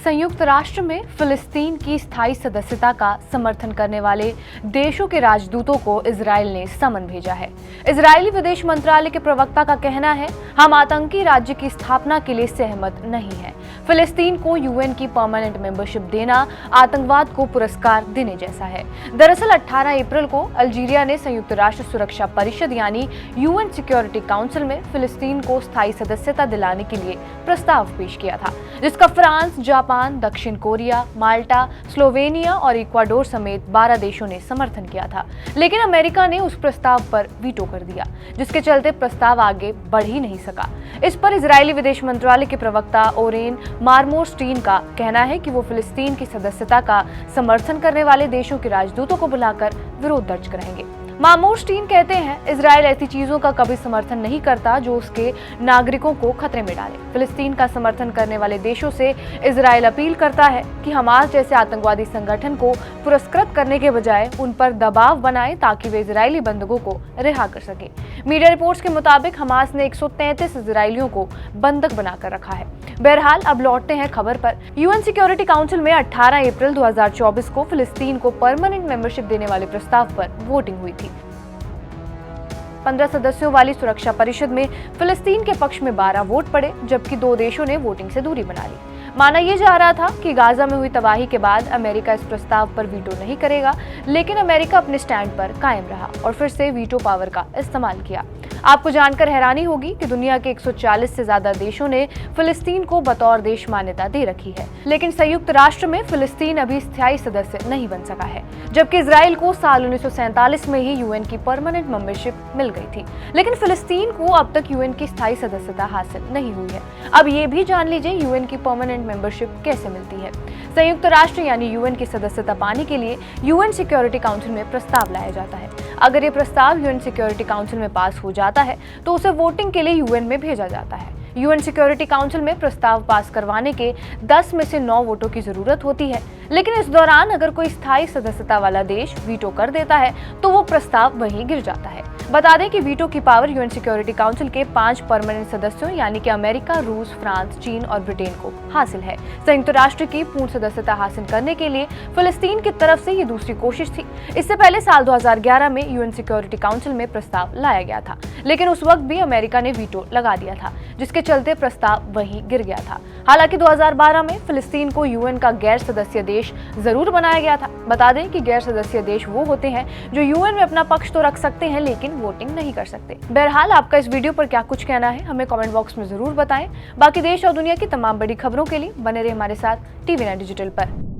संयुक्त राष्ट्र में फिलिस्तीन की स्थायी सदस्यता का समर्थन करने वाले देशों के राजदूतों को इजराइल ने समन भेजा है। इजरायली विदेश मंत्रालय के प्रवक्ता का कहना है, हम आतंकी राज्य की स्थापना के लिए सहमत नहीं हैं। फिलिस्तीन को यूएन की परमानेंट मेंबरशिप देना आतंकवाद को पुरस्कार देने जैसा है। दरअसल 18 अप्रैल को अल्जीरिया ने संयुक्त राष्ट्र सुरक्षा परिषद यानी यूएन सिक्योरिटी काउंसिल में फिलिस्तीन को स्थायी सदस्यता दिलाने के लिए प्रस्ताव पेश किया था, जिसका फ्रांस, जापान, दक्षिण कोरिया, माल्टा, स्लोवेनिया और इक्वाडोर समेत 12 देशों ने समर्थन किया था। लेकिन अमेरिका ने उस प्रस्ताव पर वीटो कर दिया, जिसके चलते प्रस्ताव आगे बढ़ ही नहीं सका। इस पर इजरायली विदेश मंत्रालय के प्रवक्ता ओरेन मार्मोरस्टीन का कहना है कि वो फिलिस्तीन की सदस्यता का समर्थन करने वाले देशों के राजदूतों को बुलाकर विरोध दर्ज कराएंगे। मार्मोरस्टीन कहते हैं, इजराइल ऐसी चीजों का कभी समर्थन नहीं करता जो उसके नागरिकों को खतरे में डाले। फिलिस्तीन का समर्थन करने वाले देशों से इजराइल अपील करता है कि हमास जैसे आतंकवादी संगठन को पुरस्कृत करने के बजाय उन पर दबाव बनाए ताकि वे इजरायली बंधकों को रिहा कर सके। मीडिया रिपोर्ट्स के मुताबिक हमास ने 133 इजरायलियों को बंधक बनाकर रखा है। बहरहाल अब लौटते हैं खबर पर। यूएन सिक्योरिटी काउंसिल में 18 अप्रैल 2024 को फिलिस्तीन को परमानेंट मेंबरशिप देने वाले प्रस्ताव पर वोटिंग हुई थी। 15 सदस्यों वाली सुरक्षा परिषद में फिलिस्तीन के पक्ष में 12 वोट पड़े, जबकि 2 देशों ने वोटिंग से दूरी बना ली। माना यह जा रहा था कि गाजा में हुई तबाही के बाद अमेरिका इस प्रस्ताव पर वीटो नहीं करेगा, लेकिन अमेरिका अपने स्टैंड पर कायम रहा और फिर से वीटो पावर का इस्तेमाल किया। आपको जानकर हैरानी होगी कि दुनिया के 140 से ज्यादा देशों ने फिलिस्तीन को बतौर देश मान्यता दे रखी है, लेकिन संयुक्त राष्ट्र में फिलिस्तीन अभी स्थायी सदस्य नहीं बन सका है, जबकि इजराइल को साल 1947 में ही यूएन की परमानेंट मेंबरशिप मिल गई थी। लेकिन फिलिस्तीन को अब तक यूएन की स्थायी सदस्यता हासिल नहीं हुई है। अब ये भी जान लीजिए यूएन की परमानेंट मेंबरशिप कैसे मिलती है। संयुक्त राष्ट्र यानी यूएन की सदस्यता पाने के लिए यूएन सिक्योरिटी काउंसिल में प्रस्ताव लाया जाता है। अगर ये प्रस्ताव यूएन सिक्योरिटी काउंसिल में पास हो जाता है तो उसे वोटिंग के लिए यूएन में भेजा जाता है। यूएन सिक्योरिटी काउंसिल में प्रस्ताव पास करवाने के 10 में से 9 वोटों की जरूरत होती है, लेकिन इस दौरान अगर कोई स्थायी सदस्यता वाला देश वीटो कर देता है तो वो प्रस्ताव वहीं गिर जाता है। बता दें कि वीटो की पावर यूएन सिक्योरिटी काउंसिल के 5 परमानेंट सदस्यों यानी कि अमेरिका, रूस, फ्रांस, चीन और ब्रिटेन को हासिल है। संयुक्त राष्ट्र की पूर्ण सदस्यता हासिल करने के लिए फिलिस्तीन की तरफ से ये दूसरी कोशिश थी। इससे पहले साल 2011 में यूएन सिक्योरिटी काउंसिल में प्रस्ताव लाया गया था, लेकिन उस वक्त भी अमेरिका ने वीटो लगा दिया था, जिसके चलते प्रस्ताव वहीं गिर गया था। हालांकि 2012 में फिलिस्तीन को यूएन का गैर सदस्य देश जरूर बनाया गया था। बता दें कि गैर सदस्य देश वो होते हैं जो यूएन में अपना पक्ष तो रख सकते हैं लेकिन वोटिंग नहीं कर सकते। बहरहाल आपका इस वीडियो पर क्या कुछ कहना है हमें कमेंट बॉक्स में जरूर बताएं। बाकी देश और दुनिया की तमाम बड़ी खबरों के लिए बने रहे हमारे साथ टीवी 9 डिजिटल पर।